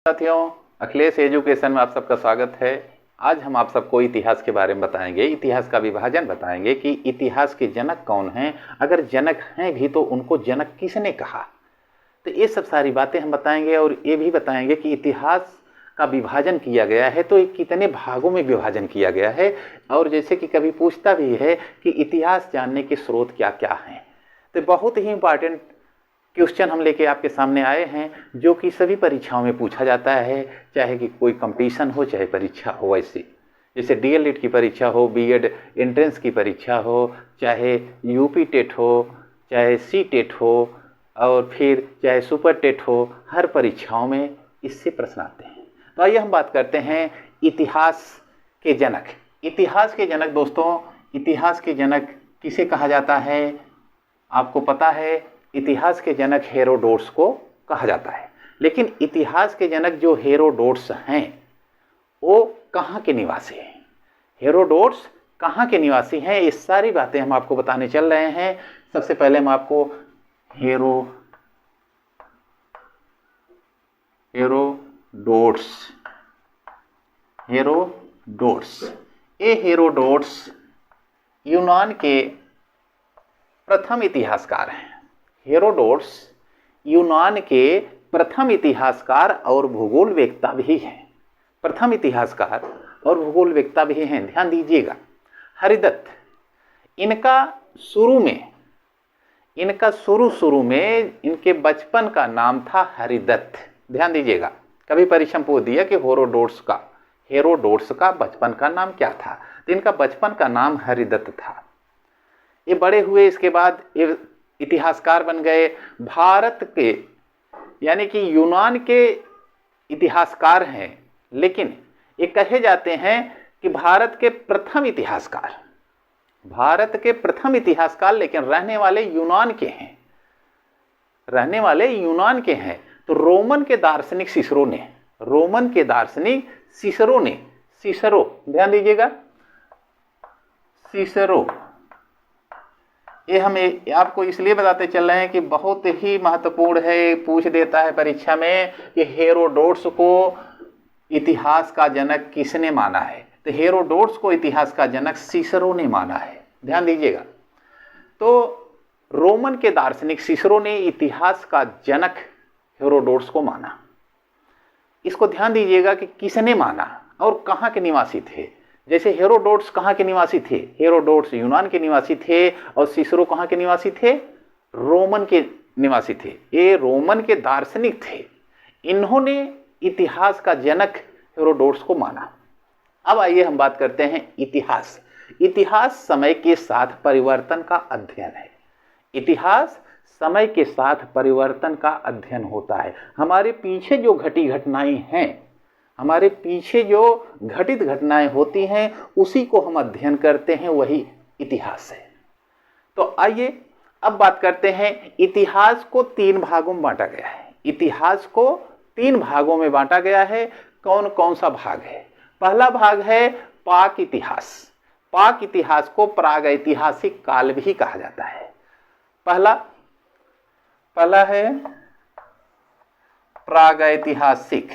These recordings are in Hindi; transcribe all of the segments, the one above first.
साथियों, अखिलेश एजुकेशन में आप सबका स्वागत है। आज हम आप सबको इतिहास के बारे में बताएंगे, इतिहास का विभाजन बताएंगे कि इतिहास के जनक कौन हैं, अगर जनक हैं भी तो उनको जनक किसने कहा। तो ये सब सारी बातें हम बताएंगे और ये भी बताएंगे कि इतिहास का विभाजन किया गया है तो ये कितने भागों में विभाजन किया गया है। और जैसे कि कभी पूछता भी है कि इतिहास जानने के स्रोत क्या क्या हैं, तो बहुत ही इंपॉर्टेंट क्वेश्चन हम लेके आपके सामने आए हैं जो कि सभी परीक्षाओं में पूछा जाता है, चाहे कि कोई कंपटीशन हो चाहे परीक्षा हो। वैसे जैसे डीएलएड की परीक्षा हो, बीएड एंट्रेंस की परीक्षा हो, चाहे यूपी टेट हो, चाहे सी टेट हो और फिर चाहे सुपर टेट हो, हर परीक्षाओं में इससे प्रश्न आते हैं। तो आइए हम बात करते हैं इतिहास के जनक। इतिहास के जनक दोस्तों, इतिहास के जनक किसे कहा जाता है आपको पता है। इतिहास के जनक हेरोडोट्स को कहा जाता है। लेकिन इतिहास के जनक जो हेरोडोट्स हैं वो कहाँ के निवासी हैं, हेरोडोट्स कहाँ के निवासी हैं, ये सारी बातें हम आपको बताने चल रहे हैं। सबसे पहले हम आपको हेरोडोट्स ये हेरोडोट्स यूनान के प्रथम इतिहासकार हैं। हेरोडोट्स यूनान के प्रथम इतिहासकार और भूगोलवेत्ता भी हैं। प्रथम इतिहासकार और भूगोलवेत्ता भी हैं, ध्यान दीजिएगा। हरिदत्त इनका शुरू में इनके बचपन का नाम था हरिदत्त। ध्यान दीजिएगा, कभी परीक्षा में पूछ दिया कि हेरोडोट्स का बचपन का नाम क्या था, तो इनका बचपन का नाम हरिदत्त था। ये बड़े हुए, इसके बाद ये इतिहासकार बन गए। भारत के यानी कि यूनान के इतिहासकार हैं, लेकिन ये कहे जाते हैं कि भारत के प्रथम इतिहासकार, लेकिन रहने वाले यूनान के हैं। तो रोमन के दार्शनिक सिसरो, ध्यान दीजिएगा, सिसरो, ये हम आपको इसलिए बताते चल रहे हैं कि बहुत ही महत्वपूर्ण है, पूछ देता है परीक्षा में कि हेरोडोट्स को इतिहास का जनक किसने माना है। तो हेरोडोट्स को इतिहास का जनक सिसरो ने माना है, ध्यान दीजिएगा। तो रोमन के दार्शनिक सिसरो ने इतिहास का जनक हेरोडोट्स को माना। इसको ध्यान दीजिएगा कि किसने माना और कहाँ के निवासी थे। जैसे हेरोडोट्स कहाँ के निवासी थे, हेरोडोट्स यूनान के निवासी थे और सिसरो कहाँ के निवासी थे, रोमन के निवासी थे। ये रोमन के दार्शनिक थे, इन्होंने इतिहास का जनक हेरोडोट्स को माना। अब आइए हम बात करते हैं इतिहास समय के साथ परिवर्तन का अध्ययन है। इतिहास समय के साथ परिवर्तन का अध्ययन होता है। हमारे पीछे जो घटित घटनाएं होती हैं उसी को हम अध्ययन करते हैं, वही इतिहास है। तो आइए अब बात करते हैं। इतिहास को 3 भागों में बांटा गया है। कौन कौन सा भाग है? पहला भाग है पाक इतिहास को प्रागैतिहासिक काल भी कहा जाता है। पहला है प्रागैतिहासिक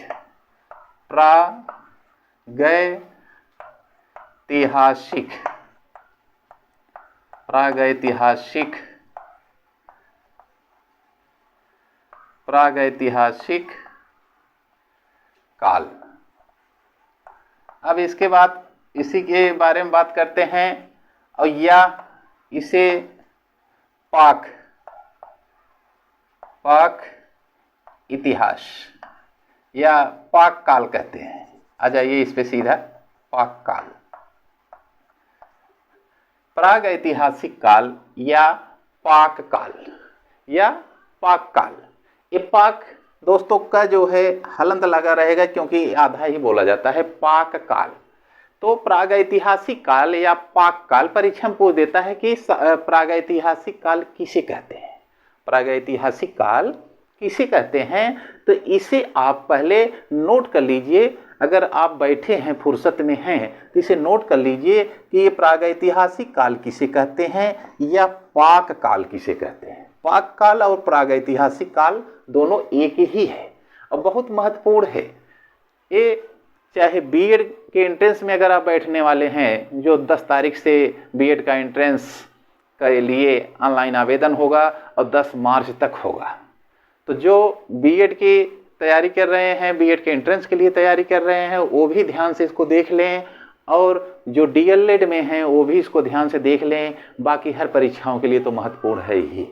काल। अब इसके बाद इसी के बारे में बात करते हैं, और या इसे पाक इतिहास या पाक काल कहते हैं। आ जाइए इस पे सीधा, पाक काल, प्रागैतिहासिक काल या पाक काल। ये पाक दोस्तों का जो है हलंत लगा रहेगा क्योंकि आधा ही बोला जाता है, पाक काल। तो प्रागैतिहासिक काल या पाक काल परीक्षा में पूछ देता है कि प्रागैतिहासिक काल किसे कहते हैं। प्रागैतिहासिक काल किसे कहते हैं, तो इसे आप पहले नोट कर लीजिए। अगर आप बैठे हैं, फुर्सत में हैं, तो इसे नोट कर लीजिए कि ये प्रागैतिहासिक काल किसे कहते हैं या पाक काल किसे कहते हैं। पाक काल और प्रागैतिहासिक काल दोनों एक ही है और बहुत महत्वपूर्ण है। ये चाहे बीएड के एंट्रेंस में अगर आप बैठने वाले हैं, जो 10 तारीख से बीएड का एंट्रेंस के लिए ऑनलाइन आवेदन होगा और 10 मार्च तक होगा, तो जो बीएड की तैयारी कर रहे हैं, बीएड के एंट्रेंस के लिए तैयारी कर रहे हैं, वो भी ध्यान से इसको देख लें, और जो डीएलएड में हैं वो भी इसको ध्यान से देख लें। बाकी हर परीक्षाओं के लिए तो महत्वपूर्ण है ही।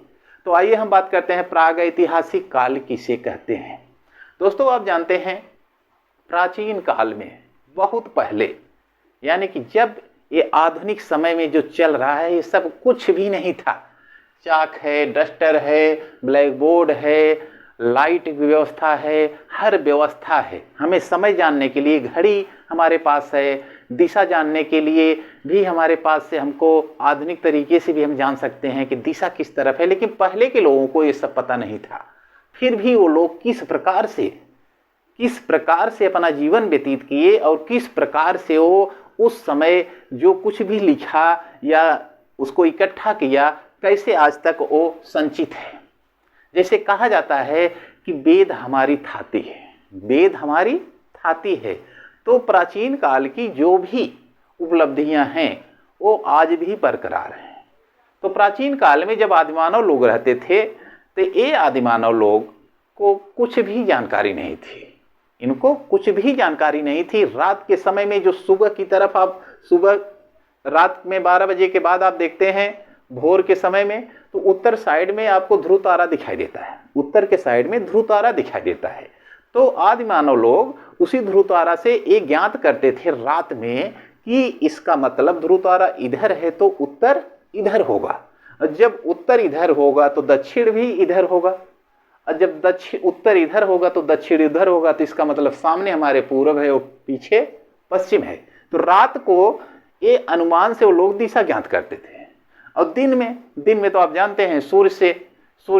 तो आइए हम बात करते हैं प्रागैतिहासिक काल किसे कहते हैं। दोस्तों, आप जानते हैं प्राचीन काल में बहुत पहले, यानी कि जब ये आधुनिक समय में जो चल रहा है ये सब कुछ भी नहीं था। चाक है, डस्टर है, ब्लैक बोर्ड है, लाइट की व्यवस्था है, हर व्यवस्था है। हमें समय जानने के लिए घड़ी हमारे पास है, दिशा जानने के लिए भी हमारे पास से हमको आधुनिक तरीके से भी हम जान सकते हैं कि दिशा किस तरफ है। लेकिन पहले के लोगों को ये सब पता नहीं था। फिर भी वो लोग किस प्रकार से अपना जीवन व्यतीत किए और किस प्रकार से वो उस समय जो कुछ भी लिखा या उसको इकट्ठा किया, कैसे आज तक वो संचित है। जैसे कहा जाता है कि वेद हमारी थाती है, वेद हमारी थाती है। तो प्राचीन काल की जो भी उपलब्धियां हैं वो आज भी बरकरार हैं। तो प्राचीन काल में जब आदिमानव लोग रहते थे तो ये आदिमानव लोग को कुछ भी जानकारी नहीं थी, इनको कुछ भी जानकारी नहीं थी। रात के समय में जो सुबह की तरफ आप रात में 12 बजे के बाद आप देखते हैं भोर के समय में, तो उत्तर साइड में आपको ध्रुव तारा दिखाई देता है, उत्तर के साइड में ध्रुव तारा दिखाई देता है। तो आदि मानव लोग उसी ध्रुव तारा से ये ज्ञात करते थे रात में कि इसका मतलब ध्रुव तारा इधर है तो उत्तर इधर होगा, और जब उत्तर इधर होगा तो दक्षिण भी इधर होगा, और जब उत्तर इधर होगा तो दक्षिण इधर होगा। तो इसका मतलब सामने हमारे पूर्व है और पीछे पश्चिम है। तो रात को ये अनुमान से वो लोग दिशा ज्ञात करते थे। और दिन में तो आप जानते हैं सूर्य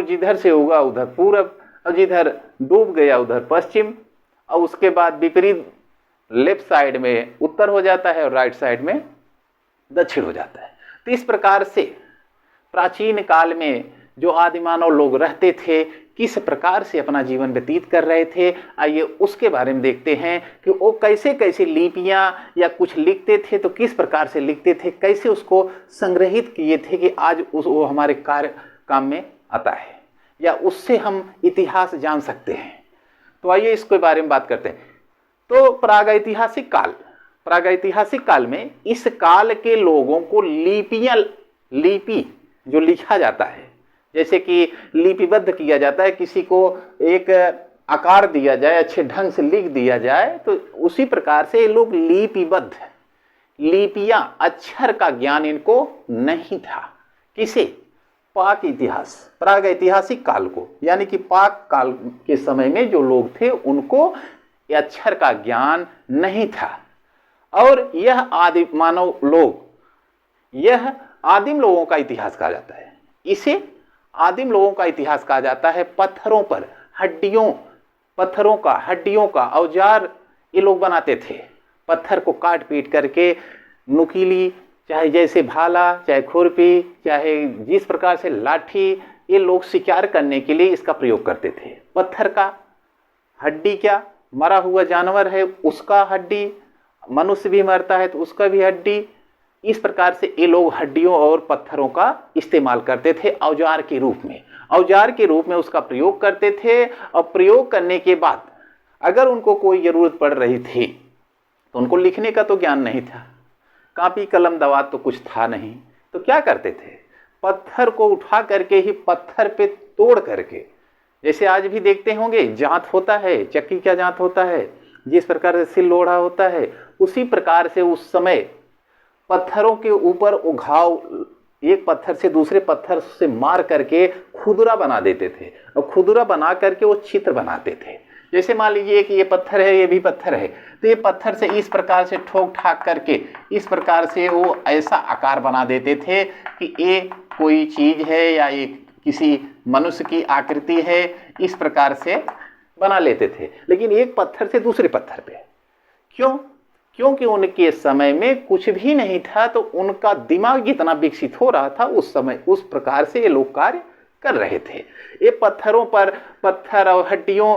जिधर से होगा उधर पूरब, और जिधर डूब गया उधर पश्चिम, और उसके बाद विपरीत लेफ्ट साइड में उत्तर हो जाता है और राइट साइड में दक्षिण हो जाता है। तो इस प्रकार से प्राचीन काल में जो आदिमानव लोग रहते थे किस प्रकार से अपना जीवन व्यतीत कर रहे थे, आइए उसके बारे में देखते हैं कि वो कैसे कैसे लिपियां या कुछ लिखते थे, तो किस प्रकार से लिखते थे, कैसे उसको संग्रहित किए थे कि आज वो हमारे कार्य काम में आता है या उससे हम इतिहास जान सकते हैं। तो आइए इसके बारे में बात करते हैं। तो प्रागैतिहासिक काल में इस काल के लोगों को लिपि जो लिखा जाता है, जैसे कि लिपिबद्ध किया जाता है, किसी को एक आकार दिया जाए, अच्छे ढंग से लिख दिया जाए, तो उसी प्रकार से ये लोग लिपियां अक्षर का ज्ञान इनको नहीं था। किसे? प्रागैतिहासिक काल को, यानी कि पाक काल के समय में जो लोग थे उनको अक्षर का ज्ञान नहीं था। और यह आदिम लोगों का इतिहास कहा जाता है। इसे आदिम लोगों का इतिहास कहा जाता है। पत्थरों का औजार ये लोग बनाते थे। पत्थर को काट पीट करके नुकीली, चाहे जैसे भाला, चाहे खुरपी, चाहे जिस प्रकार से लाठी, ये लोग शिकार करने के लिए इसका प्रयोग करते थे। पत्थर का हड्डी, क्या मरा हुआ जानवर है उसका हड्डी, मनुष्य भी मरता है तो उसका भी हड्डी, इस प्रकार से ये लोग हड्डियों और पत्थरों का इस्तेमाल करते थे औजार के रूप में उसका प्रयोग करते थे। और प्रयोग करने के बाद अगर उनको कोई ज़रूरत पड़ रही थी तो उनको लिखने का तो ज्ञान नहीं था, कापी कलम दवात तो कुछ था नहीं, तो क्या करते थे? पत्थर को उठा करके ही पत्थर पे तोड़ करके, जैसे आज भी देखते होंगे जांत होता है, चक्की का जांत होता है, जिस प्रकार से सिल लोढ़ा होता है, उसी प्रकार से उस समय पत्थरों के ऊपर वो घाव एक पत्थर से दूसरे पत्थर से मार करके खुदरा बना देते थे, और खुदरा बना करके वो चित्र बनाते थे। जैसे मान लीजिए कि ये पत्थर है, ये भी पत्थर है, तो ये पत्थर से इस प्रकार से ठोक ठाक करके इस प्रकार से वो ऐसा आकार बना देते थे कि ये कोई चीज़ है या ये किसी मनुष्य की आकृति है, इस प्रकार से बना लेते थे। लेकिन एक पत्थर से दूसरे पत्थर पे क्योंकि उनके समय में कुछ भी नहीं था, तो उनका दिमाग जितना विकसित हो रहा था उस समय उस प्रकार से ये लोग कार्य कर रहे थे। ये पत्थरों पर पत्थर और हड्डियों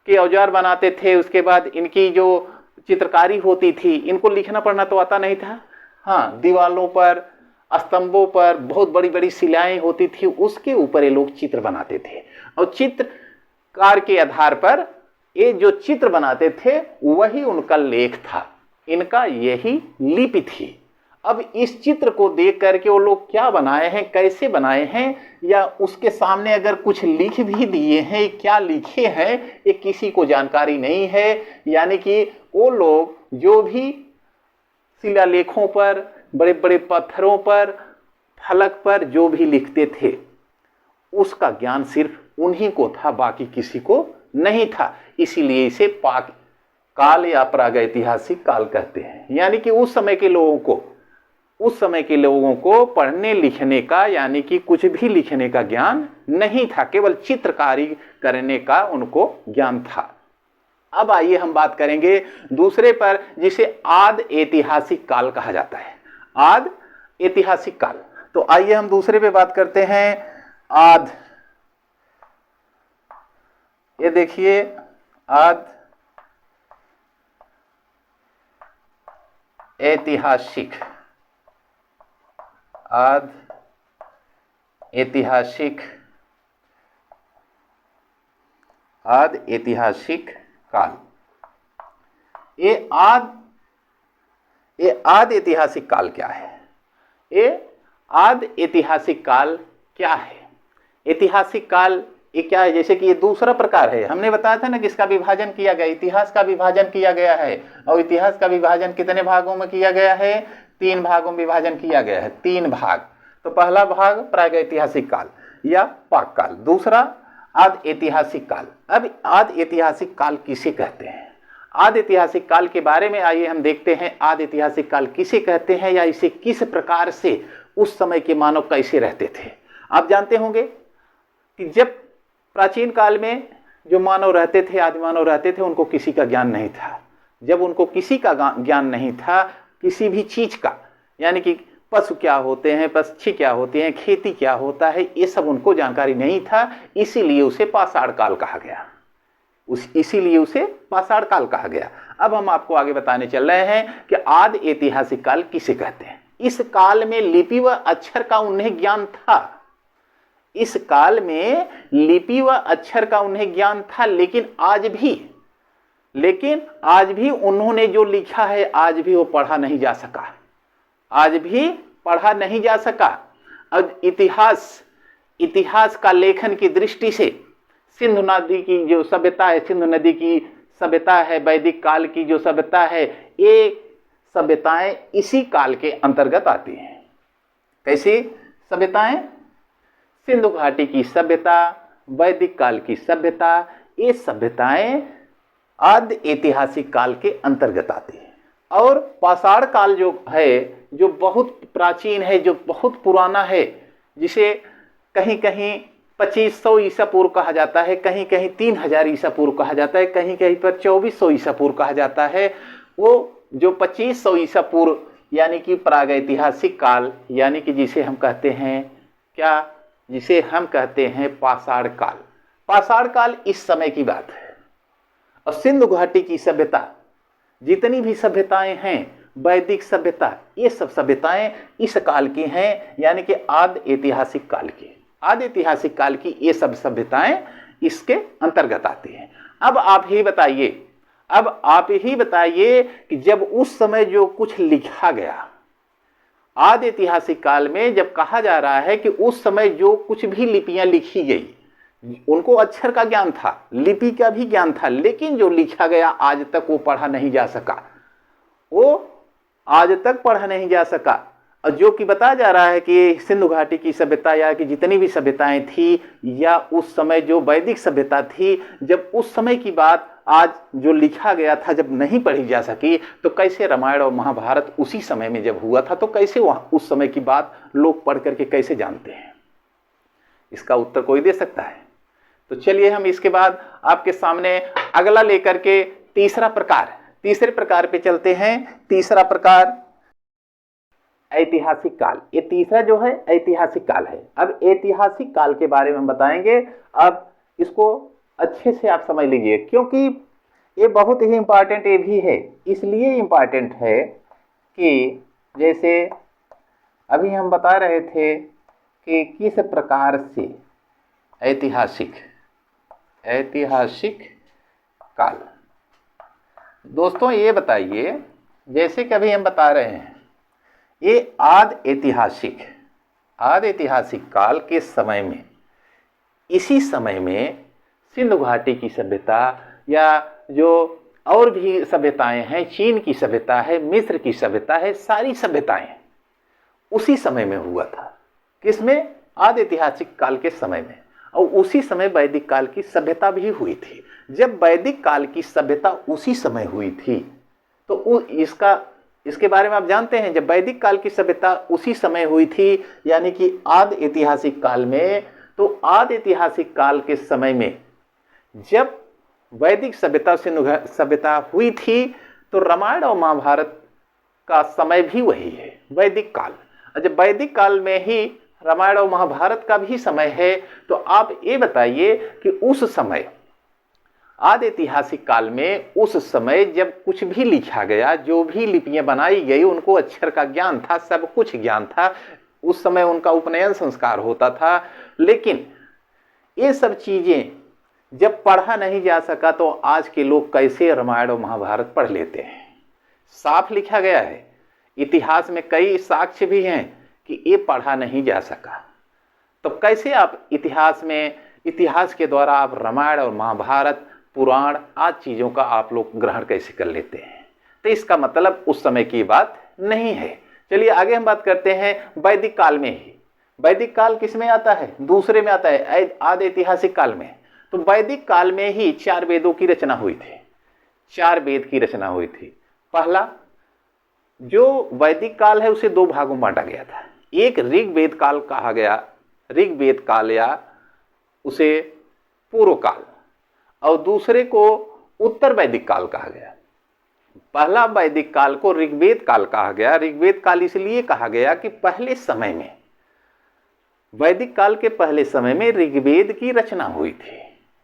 के औजार बनाते थे, उसके बाद इनकी जो चित्रकारी होती थी, इनको लिखना पढ़ना तो आता नहीं था। हाँ, दीवालों पर, स्तंभों पर बहुत बड़ी बड़ी शिलाएं होती थी, उसके ऊपर ये लोग चित्र बनाते थे और चित्रकार के आधार पर ये जो चित्र बनाते थे वही उनका लेख था, इनका यही लिपि थी। अब इस चित्र को देख करके वो लोग क्या बनाए हैं, कैसे बनाए हैं, या उसके सामने अगर कुछ लिख भी दिए हैं, क्या लिखे हैं, ये किसी को जानकारी नहीं है। यानी कि वो लोग जो भी शिलालेखों पर, बड़े बड़े पत्थरों पर, फलक पर जो भी लिखते थे उसका ज्ञान सिर्फ उन्हीं को था, बाकी किसी को नहीं था। इसीलिए इसे पाक काल या प्रागैतिहासिक काल कहते हैं। यानी कि उस समय के लोगों को पढ़ने लिखने का, यानी कि कुछ भी लिखने का ज्ञान नहीं था, केवल चित्रकारी करने का उनको ज्ञान था। अब आइए हम बात करेंगे दूसरे पर, जिसे आद ऐतिहासिक काल कहा जाता है। आद ऐतिहासिक काल। तो आइए हम दूसरे पे बात करते हैं, आद। ये देखिए, आद ऐतिहासिक, आद ऐतिहासिक, आद ऐतिहासिक काल। ये आद ऐतिहासिक काल क्या है? ये आद ऐतिहासिक काल क्या है? ऐतिहासिक काल ये क्या है? जैसे कि ये दूसरा प्रकार है, हमने बताया था ना कि इसका विभाजन किया गया, इतिहास का विभाजन किया गया है। और इतिहास का विभाजन कितने भागों में किया गया है? 3 भागों में विभाजन किया गया है, 3 भाग। तो पहला भाग प्रागैतिहासिक काल या पाक काल, दूसरा आद ऐतिहासिक काल। अब आद ऐतिहासिक काल किसे कहते हैं? आद ऐतिहासिक काल के बारे में आइए हम देखते हैं, आद ऐतिहासिक काल किसे कहते हैं, या इसे किस प्रकार से उस समय के मानव कैसे रहते थे। आप जानते होंगे कि जब प्राचीन काल में जो मानव रहते थे, आदि मानव रहते थे, उनको किसी का ज्ञान नहीं था। जब उनको किसी का ज्ञान नहीं था, किसी भी चीज का, यानी कि पशु क्या होते हैं, पक्षी क्या होते हैं, खेती क्या होता है, ये सब उनको जानकारी नहीं था। इसीलिए उसे पाषाण काल कहा गया, इसीलिए उसे पाषाण काल कहा गया। अब हम आपको आगे बताने चल रहे हैं कि आद ऐतिहासिक काल किसे कहते हैं। इस काल में लिपि व अक्षर का उन्हें ज्ञान था, इस काल में लिपि व अक्षर का उन्हें ज्ञान था, लेकिन आज भी उन्होंने जो लिखा है, आज भी वो पढ़ा नहीं जा सका, आज भी पढ़ा नहीं जा सका। अब इतिहास का लेखन की दृष्टि से सिंधु नदी की जो सभ्यता है, सिंधु नदी की सभ्यता है, वैदिक काल की जो सभ्यता है, ये सभ्यताएं इसी काल के अंतर्गत आती हैं। कैसी सभ्यताएं? सिंधु घाटी की सभ्यता, वैदिक काल की सभ्यता, ये सभ्यताएं आद ऐतिहासिक काल के अंतर्गत आती है। और पाषाण काल जो है, जो बहुत प्राचीन है, जो बहुत पुराना है, जिसे कहीं कहीं 2500 ईसा पूर्व कहा जाता है, कहीं कहीं 3000 ईसा पूर्व कहा जाता है, कहीं कहीं पर 2400 ईसा पूर्व कहा जाता है। वो जो 2500 ईसा पूर्व यानी कि प्रागैतिहासिक काल, यानी कि जिसे हम कहते हैं क्या, जिसे हम कहते हैं पाषाण काल। पाषाण काल इस समय की बात है। और सिंधु घाटी की सभ्यता, जितनी भी सभ्यताएं हैं, वैदिक सभ्यता, ये सब सभ्यताएं इस काल की हैं, यानी कि आद ऐतिहासिक काल की। आद ऐतिहासिक काल की ये सब सभ्यताएं इसके अंतर्गत आती हैं। अब आप ही बताइए कि जब उस समय जो कुछ लिखा गया, आद ऐतिहासिक काल में जब कहा जा रहा है कि उस समय जो कुछ भी लिपियां लिखी गई, उनको अक्षर का ज्ञान था, लिपि का भी ज्ञान था, लेकिन जो लिखा गया आज तक वो पढ़ा नहीं जा सका, वो आज तक पढ़ा नहीं जा सका। और जो कि बताया जा रहा है कि सिंधु घाटी की सभ्यता या कि जितनी भी सभ्यताएं थी, या उस समय जो वैदिक सभ्यता थी, जब उस समय की बात आज जो लिखा गया था जब नहीं पढ़ी जा सकी, तो कैसे रामायण और महाभारत उसी समय में जब हुआ था, तो कैसे वहाँ उस समय की बात लोग पढ़ करके कैसे जानते हैं? इसका उत्तर कोई दे सकता है? तो चलिए हम इसके बाद आपके सामने अगला लेकर के तीसरे प्रकार पे चलते हैं। तीसरा प्रकार ऐतिहासिक काल। ये तीसरा जो है ऐतिहासिक काल है। अब ऐतिहासिक काल के बारे में हम बताएंगे। अब इसको अच्छे से आप समझ लीजिए, क्योंकि ये बहुत ही इम्पॉर्टेंट ये भी है। इसलिए इम्पॉर्टेंट है कि जैसे अभी हम बता रहे थे कि किस प्रकार से ऐतिहासिक काल। दोस्तों ये बताइए, जैसे कि अभी हम बता रहे हैं, ये आद ऐतिहासिक काल के समय में, इसी समय में सिंधु घाटी की सभ्यता या जो और भी सभ्यताएं हैं, चीन की सभ्यता है, मिस्र की सभ्यता है, सारी सभ्यताएं उसी समय में हुआ था। किसमें? आदि ऐतिहासिक काल के समय में। और उसी समय वैदिक काल की सभ्यता भी हुई थी। जब वैदिक काल की सभ्यता उसी समय हुई थी तो इसके बारे में आप जानते हैं, जब वैदिक काल की सभ्यता उसी समय हुई थी यानी कि आदि ऐतिहासिक काल में, तो आदि ऐतिहासिक काल के समय में जब वैदिक सभ्यता से सभ्यता हुई थी तो रामायण और महाभारत का समय भी वही है, वैदिक काल। जब वैदिक काल में ही रामायण और महाभारत का भी समय है, तो आप ये बताइए कि उस समय आदि ऐतिहासिक काल में, उस समय जब कुछ भी लिखा गया, जो भी लिपियां बनाई गई, उनको अक्षर का ज्ञान था, सब कुछ ज्ञान था। उस समय उनका उपनयन संस्कार होता था। लेकिन ये सब चीजें जब पढ़ा नहीं जा सका तो आज के लोग कैसे रामायण और महाभारत पढ़ लेते हैं? साफ लिखा गया है, इतिहास में कई साक्ष्य भी हैं कि ये पढ़ा नहीं जा सका। तो कैसे आप इतिहास के द्वारा आप रामायण और महाभारत, पुराण आदि चीज़ों का आप लोग ग्रहण कैसे कर लेते हैं? तो इसका मतलब उस समय की बात नहीं है। चलिए आगे हम बात करते हैं वैदिक काल में ही। वैदिक काल किस में आता है? दूसरे में आता है, आदि ऐतिहासिक काल में। तो वैदिक काल में ही 4 वेदों की रचना हुई थी। 4 वेद की रचना हुई थी। पहला जो वैदिक काल है उसे 2 भागों में बांटा गया था। एक ऋग्वेद काल कहा गया, ऋग्वेद काल या उसे पूर्व काल, और दूसरे को उत्तर वैदिक काल कहा गया। पहला वैदिक काल को ऋग्वेद काल कहा गया। ऋग्वेद काल इसलिए कहा गया कि पहले समय में, वैदिक काल के पहले समय में ऋग्वेद की रचना हुई थी,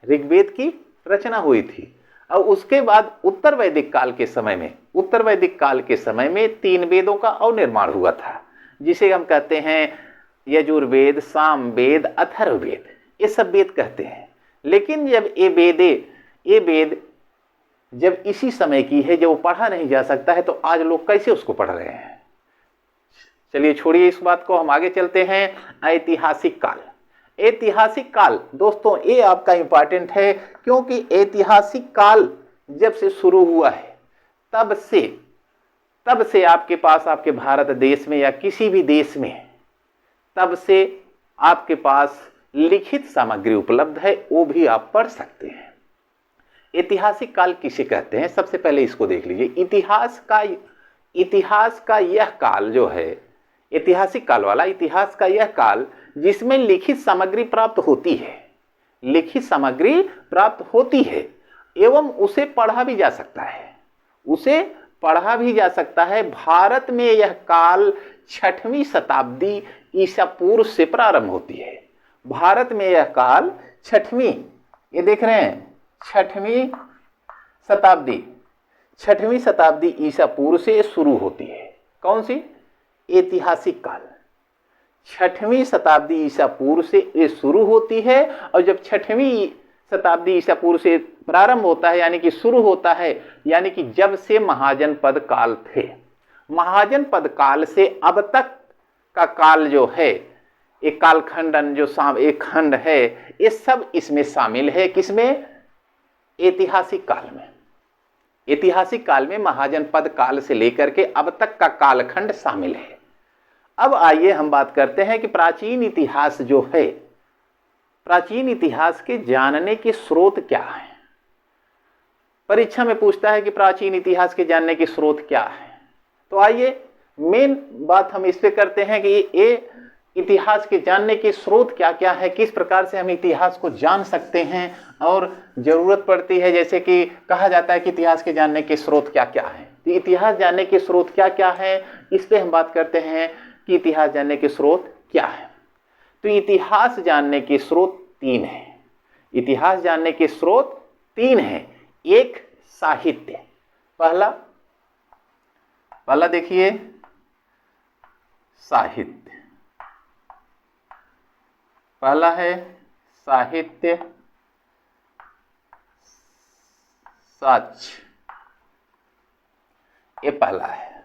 ऋग्वेद की रचना हुई थी। और उसके बाद उत्तर वैदिक काल के समय में 3 वेदों का और निर्माण हुआ था, जिसे हम कहते हैं यजुर्वेद, सामवेद, अथर्ववेद, ये सब वेद कहते हैं। लेकिन जब ये वेद जब इसी समय की है, जब वो पढ़ा नहीं जा सकता है, तो आज लोग कैसे उसको पढ़ रहे हैं? चलिए छोड़िए इस बात को, हम आगे चलते हैं। ऐतिहासिक काल। ऐतिहासिक काल दोस्तों ये आपका इंपॉर्टेंट है, क्योंकि ऐतिहासिक काल जब से शुरू हुआ है तब से आपके पास, आपके भारत देश में या किसी भी देश में, तब से आपके पास लिखित सामग्री उपलब्ध है, वो भी आप पढ़ सकते हैं। ऐतिहासिक काल किसे कहते हैं? सबसे पहले इसको देख लीजिए। इतिहास का यह काल जो है, ऐतिहासिक काल वाला, इतिहास का यह काल जिसमें लिखित सामग्री प्राप्त होती है, एवं उसे पढ़ा भी जा सकता है। भारत में यह काल 6वीं शताब्दी ईसा पूर्व से प्रारंभ होती है। भारत में यह काल 6वीं, ये देख रहे हैं, 6वीं शताब्दी ईसा पूर्व से शुरू होती है। कौन सी? ऐतिहासिक काल 6वीं शताब्दी ईसा पूर्व से ये शुरू होती है। और जब 6वीं शताब्दी ईसा पूर्व से प्रारंभ होता है, यानी कि शुरू होता है, यानी कि जब से महाजनपद काल थे, महाजनपद काल से अब तक का काल जो है, एक कालखंडन जो एक खंड है, ये सब इसमें शामिल है। किसमें? ऐतिहासिक काल में। ऐतिहासिक काल में महाजनपद काल से लेकर के अब तक का कालखंड शामिल है। अब आइए हम बात करते हैं कि प्राचीन इतिहास जो है, प्राचीन इतिहास के जानने के स्रोत क्या है। परीक्षा में पूछता है कि प्राचीन इतिहास के जानने के स्रोत क्या है। तो आइए मेन बात हम इस पे करते हैं कि ये इतिहास के जानने के स्रोत क्या क्या है, किस प्रकार से हम इतिहास को जान सकते हैं, और जरूरत पड़ती है, जैसे कि कहा जाता है कि इतिहास के जानने के स्रोत क्या क्या है। तो इतिहास जानने के स्रोत क्या क्या है, इस पे हम बात करते हैं कि इतिहास जानने के स्रोत क्या है। तो इतिहास जानने के स्रोत 3 हैं। इतिहास जानने के स्रोत 3 हैं। एक साहित्य, पहला देखिए साहित्य, पहला है साहित्य साक्ष्य, ये पहला है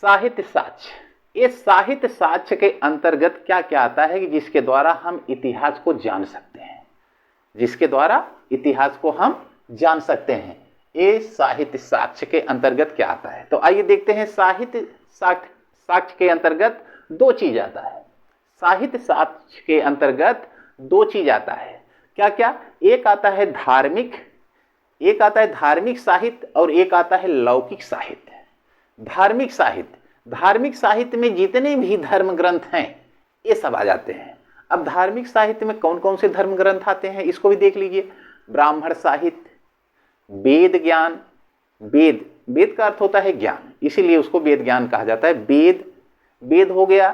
साहित्य साक्ष्य। ये साहित्य साक्ष्य के अंतर्गत क्या क्या आता है कि जिसके द्वारा हम इतिहास को जान सकते हैं, जिसके द्वारा इतिहास को हम जान सकते हैं। ये साहित्य साक्ष्य के अंतर्गत क्या आता है, तो आइए देखते हैं। साहित्य साक्ष्य के अंतर्गत 2 चीज आता है। साहित्य साक्ष्य के अंतर्गत 2 चीज आता है। क्या क्या? एक आता है धार्मिक साहित्य और एक आता है लौकिक साहित्य। धार्मिक साहित्य में जितने भी धर्म ग्रंथ हैं ये सब आ जाते हैं। अब धार्मिक साहित्य में कौन कौन से धर्म ग्रंथ आते हैं इसको भी देख लीजिए। ब्राह्मण साहित्य, वेद ज्ञान, वेद का अर्थ होता है ज्ञान, इसीलिए उसको वेद ज्ञान कहा जाता है। वेद हो गया,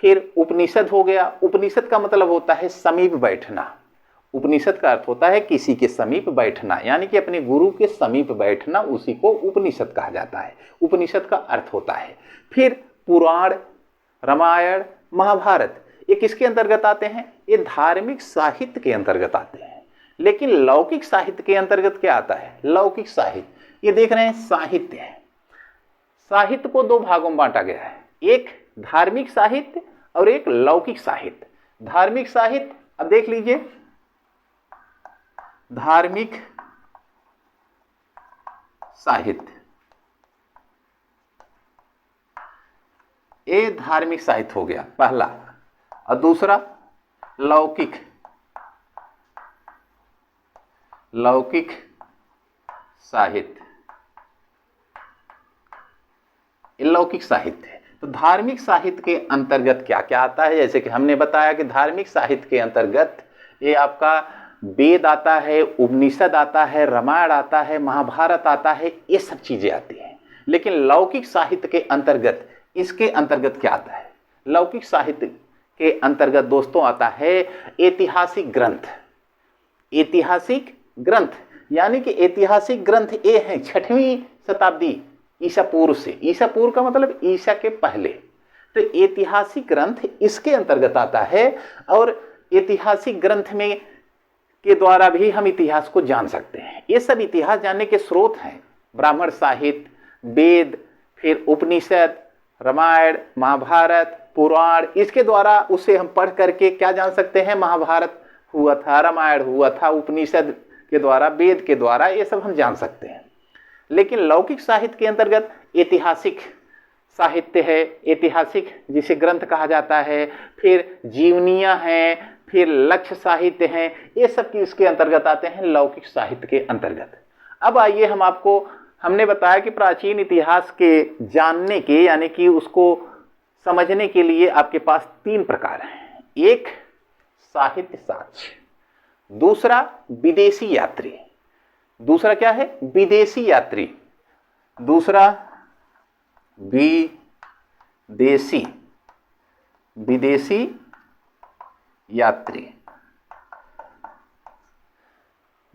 फिर उपनिषद हो गया। उपनिषद का मतलब होता है समीप बैठना। उपनिषद का अर्थ होता है किसी के समीप बैठना, यानी कि अपने गुरु के समीप बैठना, उसी को उपनिषद कहा जाता है। उपनिषद का अर्थ होता है। फिर पुराण, रामायण, महाभारत, ये किसके अंतर्गत आते हैं? ये धार्मिक साहित्य के अंतर्गत आते हैं। लेकिन लौकिक साहित्य के अंतर्गत क्या आता है? लौकिक साहित्य, ये देख रहे हैं साहित्य है। साहित्य को 2 भागों में बांटा गया है, एक धार्मिक साहित्य और एक लौकिक साहित्य। धार्मिक साहित्य, अब देख लीजिए, धार्मिक साहित्य, ये धार्मिक साहित्य हो गया पहला, और दूसरा लौकिक साहित्य, ये लौकिक साहित्य है। तो धार्मिक साहित्य के अंतर्गत क्या क्या आता है? जैसे कि हमने बताया कि धार्मिक साहित्य के अंतर्गत ये आपका वेद आता है, उपनिषद आता है, रामायण आता है, महाभारत आता है, ये सब चीजें आती हैं। लेकिन लौकिक साहित्य के अंतर्गत, इसके अंतर्गत क्या आता है? लौकिक साहित्य के अंतर्गत दोस्तों आता है ऐतिहासिक ग्रंथ। ऐतिहासिक ग्रंथ यानी कि ऐतिहासिक ग्रंथ ये हैं 6वीं शताब्दी ईसा पूर्व से। ईसा पूर्व का मतलब ईसा के पहले। तो ऐतिहासिक ग्रंथ इसके अंतर्गत आता है, और ऐतिहासिक ग्रंथ में के द्वारा भी हम इतिहास को जान सकते हैं। ये सब इतिहास जानने के स्रोत हैं। ब्राह्मण साहित्य, वेद, फिर उपनिषद, रामायण, महाभारत, पुराण, इसके द्वारा उसे हम पढ़ करके क्या जान सकते हैं? महाभारत हुआ था, रामायण हुआ था, उपनिषद के द्वारा, वेद के द्वारा, ये सब हम जान सकते हैं। लेकिन लौकिक साहित्य के अंतर्गत ऐतिहासिक साहित्य है, ऐतिहासिक जिसे ग्रंथ कहा जाता है, फिर जीवनियाँ हैं, फिर लक्ष्य साहित्य हैं, ये सब इसके अंतर्गत आते हैं लौकिक साहित्य के अंतर्गत। अब आइए हमने बताया कि प्राचीन इतिहास के जानने के, यानी कि उसको समझने के लिए आपके पास 3 प्रकार हैं। एक साहित्य साक्ष्य, दूसरा विदेशी यात्री, दूसरा क्या है? विदेशी यात्री, दूसरा विदेशी यात्री,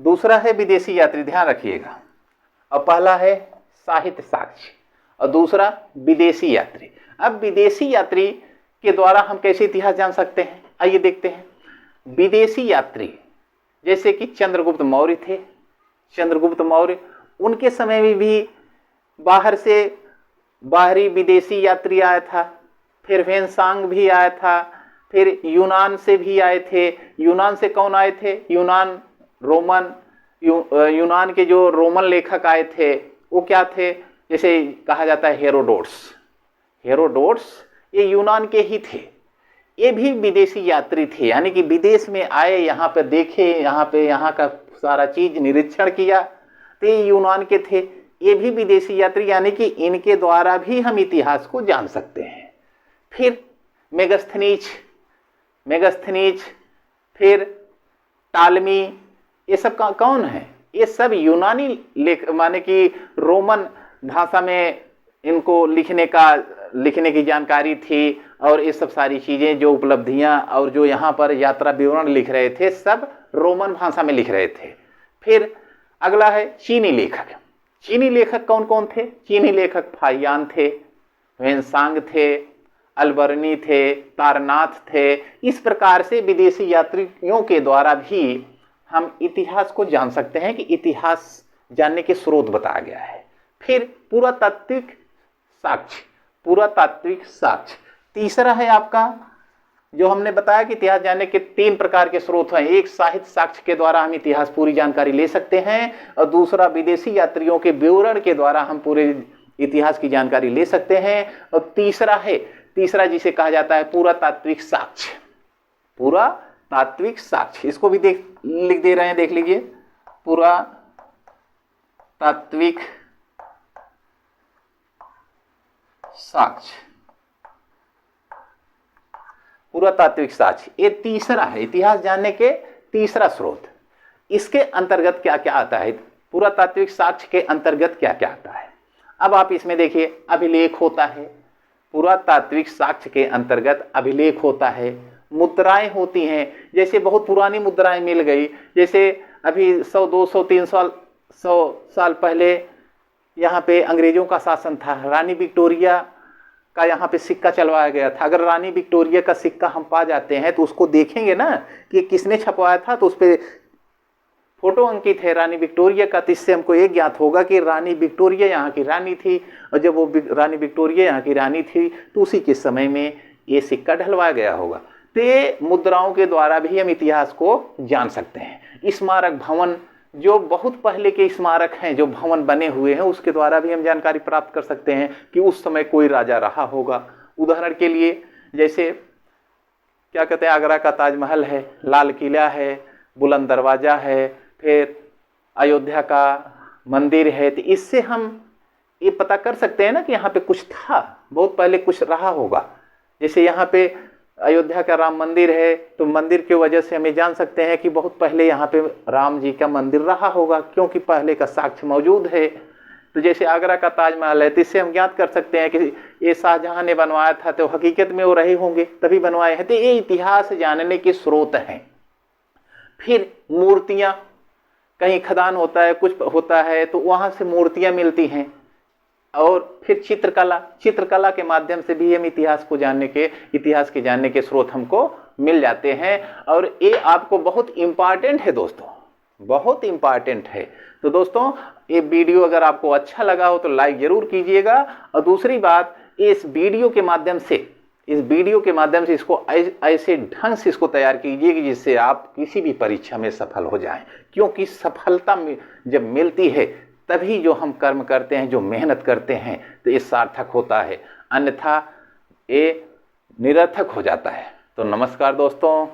दूसरा है विदेशी यात्री, ध्यान रखिएगा। और पहला है साहित्य साक्ष्य और दूसरा विदेशी यात्री। अब विदेशी यात्री के द्वारा हम कैसे इतिहास जान सकते हैं? आइए देखते हैं। विदेशी यात्री जैसे कि चंद्रगुप्त मौर्य थे। चंद्रगुप्त मौर्य, उनके समय में भी बाहर से बाहरी विदेशी यात्री आया था। फिर वेनसांग भी आया था, फिर यूनान से भी आए थे। यूनान से कौन आए थे? यूनान के जो रोमन लेखक आए थे वो क्या थे? जैसे कहा जाता है हेरोडोट्स, ये यूनान के ही थे। ये भी विदेशी यात्री थे, यानी कि विदेश में आए, यहाँ पे देखे, यहाँ का सारा चीज निरीक्षण किया, तो ये यूनान के थे। ये भी विदेशी यात्री, यानी कि इनके द्वारा भी हम इतिहास को जान सकते हैं। फिर मेगस्थनीज, फिर टालमी, ये सब कौन है? ये सब यूनानी लेख, माने कि रोमन भाषा में इनको लिखने का लिखने की जानकारी थी और ये सब सारी चीज़ें, जो उपलब्धियां और जो यहाँ पर यात्रा विवरण लिख रहे थे, सब रोमन भाषा में लिख रहे थे। फिर अगला है चीनी लेखक। चीनी लेखक कौन कौन थे? चीनी लेखक फाहियान थे, वेन्सांग थे, अल्बर्नी थे, तारनाथ थे। इस प्रकार से विदेशी यात्रियों के द्वारा भी हम इतिहास को जान सकते हैं कि इतिहास जानने के स्रोत बताया गया है। फिर पुरातात्विक साक्ष्य। पुरातात्विक साक्ष्य तीसरा है आपका, जो हमने बताया कि इतिहास जानने के 3 प्रकार के स्रोत हैं। एक, साहित्य साक्ष्य के द्वारा हम इतिहास पूरी जानकारी ले सकते हैं, और दूसरा, विदेशी यात्रियों के विवरण के द्वारा हम पूरे इतिहास की जानकारी ले सकते हैं, और तीसरा जिसे कहा जाता है पुरातात्विक साक्ष्य। पुरातात्विक साक्ष्य, इसको भी लिख दे रहे हैं, देख लीजिए। पुरातात्विक साक्ष्य, पुरातात्विक साक्ष्य, ये तीसरा है इतिहास जानने के तीसरा स्रोत। इसके अंतर्गत क्या क्या आता है? पुरातात्विक साक्ष्य के अंतर्गत क्या क्या आता है? अब आप इसमें देखिए, अभिलेख होता है। पुरातात्विक साक्ष्य के अंतर्गत अभिलेख होता है, मुद्राएं होती हैं। जैसे बहुत पुरानी मुद्राएं मिल गई, जैसे अभी 100, 200, 300, 100 साल पहले यहाँ पे अंग्रेजों का शासन था, रानी विक्टोरिया का यहाँ पे सिक्का चलवाया गया था। अगर रानी विक्टोरिया का सिक्का हम पा जाते हैं तो उसको देखेंगे ना कि किसने छपवाया था, तो उस पर फोटो अंकित है रानी विक्टोरिया का, तो इससे हमको ये ज्ञात होगा कि रानी विक्टोरिया यहाँ की रानी थी, और जब वो रानी विक्टोरिया यहाँ की रानी थी तो उसी के समय में ये सिक्का ढलवाया गया होगा। तो ये मुद्राओं के द्वारा भी हम इतिहास को जान सकते हैं। स्मारक भवन, जो बहुत पहले के स्मारक हैं, जो भवन बने हुए हैं, उसके द्वारा भी हम जानकारी प्राप्त कर सकते हैं कि उस समय कोई राजा रहा होगा। उदाहरण के लिए जैसे क्या कहते हैं, आगरा का ताजमहल है, लाल किला है, बुलंद दरवाजा है, फिर अयोध्या का मंदिर है। तो इससे हम ये पता कर सकते हैं ना कि यहाँ पे कुछ था, बहुत पहले कुछ रहा होगा। जैसे यहाँ पे अयोध्या का राम मंदिर है, तो मंदिर की वजह से हमें जान सकते हैं कि बहुत पहले यहाँ पे राम जी का मंदिर रहा होगा, क्योंकि पहले का साक्ष्य मौजूद है। तो जैसे आगरा का ताजमहल है, तो इससे हम ज्ञात कर सकते हैं कि ये शाहजहां ने बनवाया था, तो हकीकत में वो रहे होंगे तभी बनवाए हैं। तो ये इतिहास जानने के स्रोत हैं। फिर मूर्तियाँ, कहीं खदान होता है, कुछ होता है, तो वहाँ से मूर्तियाँ मिलती हैं। और फिर चित्रकला के माध्यम से भी हम इतिहास के जानने के स्रोत हमको मिल जाते हैं। और ये आपको बहुत इम्पॉर्टेंट है दोस्तों, बहुत इम्पॉर्टेंट है। तो दोस्तों, ये वीडियो अगर आपको अच्छा लगा हो तो लाइक जरूर कीजिएगा। और दूसरी बात, इस वीडियो के माध्यम से इसको ऐसे ढंग से इसको तैयार कीजिए कि जिससे आप किसी भी परीक्षा में सफल हो जाएं। क्योंकि सफलता जब मिलती है तभी जो हम कर्म करते हैं, जो मेहनत करते हैं, तो ये सार्थक होता है, अन्यथा ये निरर्थक हो जाता है। तो नमस्कार दोस्तों।